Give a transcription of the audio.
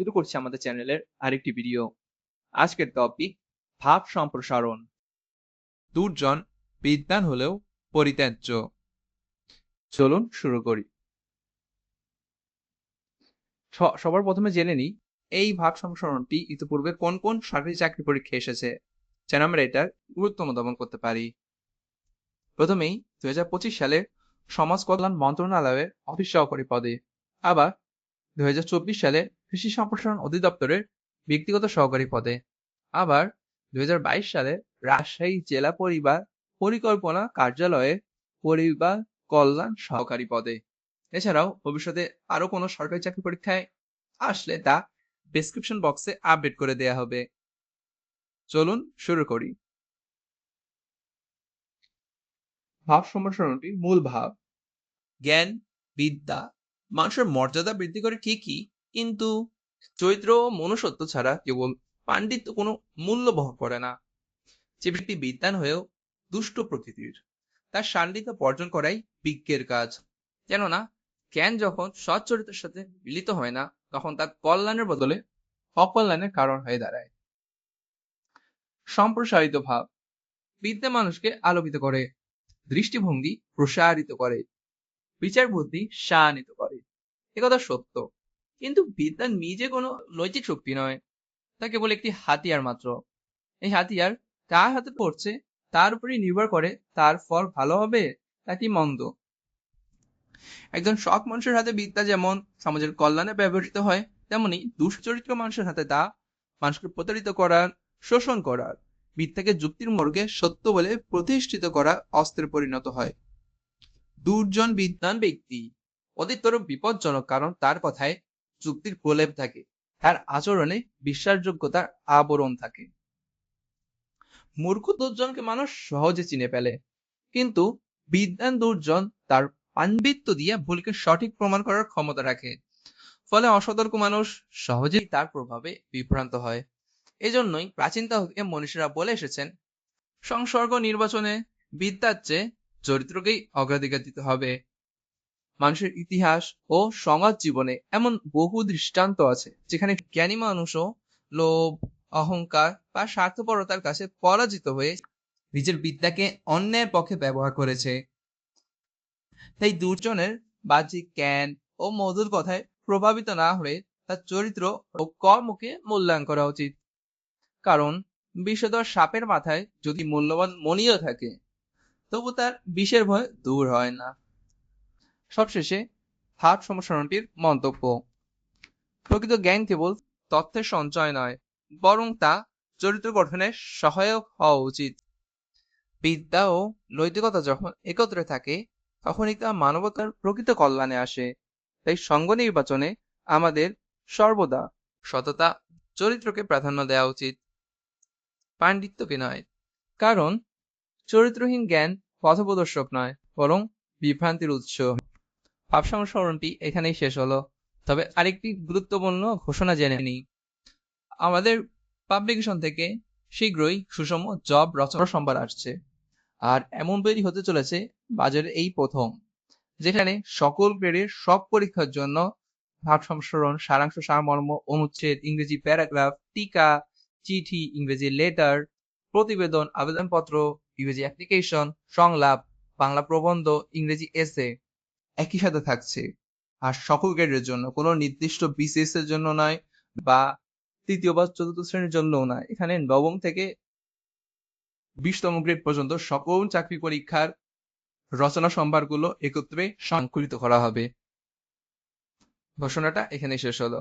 শুরু করছি আমাদের চ্যানেলের আরেকটি ভিডিও। আজকের টপিক ভাব সম্প্রসারণ। দুর্জন বিদ্বান হলেও পরিত্যাজ্য। চলুন শুরু করি। সবার প্রথমে জেনে নিই এই ভাব সম্প্রসারণটি ইতিপূর্বে কোন কোন সরকারি চাকরি পরীক্ষায় এসেছে, যেন আমরা এটার গুরুত্ব অনুধাবন করতে পারি। প্রথমেই 2025 সালে সমাজ কল্যাণ মন্ত্রণালয়ের অফিস সহকারী পদে, আবার 2024 সালে কৃষি সম্প্রসারণ অধিদপ্তরের ব্যক্তিগত সহকারী পদে, আবার 2022 সালে রাজশাহী জেলা পরিবার পরিকল্পনা কার্যালয়ে পরিবার কল্যাণ সহকারী পদে। এছাড়াও ভবিষ্যতে আরো কোনো সরকারি চাকরি পরীক্ষায় আসলে তা ডেসক্রিপশন বক্সে আপডেট করে দেয়া হবে। চলুন শুরু করি। ভাব সম্প্রসারণটির মূল ভাব। জ্ঞান, বিদ্যা মানুষের মর্যাদা বৃদ্ধি করে ঠিকই, কিন্তু চরিত্র ও মনুষ্যত্ব ছাড়া কেবল পাণ্ডিত্য কোনো মূল্য বহন করে না। যে ব্যক্তি বিদ্বান হয়েও দুষ্ট প্রকৃতির, তার সান্নিধ্য বর্জন করাই বিজ্ঞের কাজ। কেননা জ্ঞান যখন সৎ চরিত্রের সাথে মিলিত হয় না, তখন তার কল্যাণের বদলে অকল্যাণের কারণ হয়ে দাঁড়ায়। সম্প্রসারিত ভাব। বিদ্যা মানুষকে আলোকিত করে, দৃষ্টিভঙ্গি প্রসারিত করে, বিচার বুদ্ধি শানিত করে। একথা সত্য, কিন্তু বিদ্যা নিজে কোনো নৈতিক শক্তি নয়, তা কেবল একটি হাতিয়ার মাত্র। এই হাতিয়ার কার হাতে পড়ছে তার উপরই নির্ভর করে তার ফল ভালো হবে নাকি মন্দ। একজন সৎ মানুষের হাতে বিদ্যা যেমন সমাজের কল্যাণে ব্যবহৃত হয়, তেমনি দুশ্চরিত্র মানুষের হাতে তা মানুষকে প্রতারিত করার, শোষণ করার, বিদ্যাকে যুক্তির মর্গে সত্য বলে প্রতিষ্ঠিত করা অস্ত্রে পরিণত হয়। দুর্জন বিদ্বান ব্যক্তি অধিকতর বিপজ্জনক, কারণ তার কথায় যুক্তির প্রলেপ থাকে, তার আচরণে বিশ্বাসযোগ্যতার আবরণ থাকে। মূর্খ দুর্জনকে মানুষ সহজে চিনে ফেলে, কিন্তু বিদ্বান দুর্জন তার পাণ্ডিত্য দিয়ে ভুলকে সঠিক প্রমাণ করার ক্ষমতা রাখে। ফলে অসতর্ক মানুষ সহজেই তার প্রভাবে বিভ্রান্ত হয়। এজন্যই প্রাচীনকাল থেকে মনীষীরা বলে এসেছেন, সংসর্গ নির্বাচনে বিদ্যার চেয়ে চরিত্রকেই অগ্রাধিকার দিতে হবে। মানুষের ইতিহাস ও সমাজ জীবনে এমন বহু দৃষ্টান্ত আছে যেখানে জ্ঞানী মানুষও লোভ, অহংকার বা স্বার্থপরতার কাছে পরাজিত হয়ে নিজের বিদ্যাকে অন্যের পক্ষে ব্যবহার করেছে। তাই দুর্জনের বাহ্যিক জ্ঞান ও মধুর কথায় প্রভাবিত না হয়ে তার চরিত্র ও কর্মকে মূল্যায়ন করা উচিত। কারণ বিষধর সাপের মাথায় যদি মূল্যবান মণিও থাকে, তবু তার বিষের ভয় দূর হয় না। সবশেষে ভাব সম্প্রসারণটির মন্তব্য। প্রকৃত জ্ঞান কেবল তথ্যের সঞ্চয় নয়, বরং তা চরিত্র গঠনে সহায়ক হওয়া উচিত। বিদ্যা ও নৈতিকতা যখন একত্রে থাকে, তখনই তা মানবতার প্রকৃত কল্যাণে আসে। তাই সঙ্গ নির্বাচনে আমাদের সর্বদা সততা, চরিত্রকে প্রাধান্য দেওয়া উচিত, পাণ্ডিত্যকে নয়। কারণ চরিত্রহীন জ্ঞান পথপ্রদর্শক নয়, বরং বিভ্রান্তির উৎস। ভাব সম্প্রসারণটি এখানেই শেষ হলো। তবে আরেকটি গুরুত্বপূর্ণ ঘোষণা জেনে নিই। আমাদের পাবলিকেশন থেকে শীঘ্রই সুষম জব রচনা সম্ভার আসছে, আর এমন বই হতে চলেছে বাজারে এই প্রথম, যেখানে সকল গ্রেডের সব পরীক্ষার জন্য ভাব সম্প্রসারণ, সারাংশ, সারমর্ম, অনুচ্ছেদ, ইংরেজি প্যারাগ্রাফ, টিকা, চিঠি, ইংরেজি লেটার, প্রতিবেদন, আবেদনপত্র, ইংরেজি অ্যাপ্লিকেশন, সংলাপ, বাংলা প্রবন্ধ, ইংরেজি এসে একই সাথে থাকছে। আর সকল গ্রেডের জন্য, কোনো নির্দিষ্ট বিসিএস এর জন্য নয়, বা তৃতীয় বা চতুর্থ শ্রেণীর জন্যও নয়। এখানে নবম থেকে 20তম গ্রেড পর্যন্ত সকল চাকরি পরীক্ষার রচনা সম্ভারগুলো একত্রে সংকলিত করা হবে। ঘোষণাটা এখানে শেষ হলো।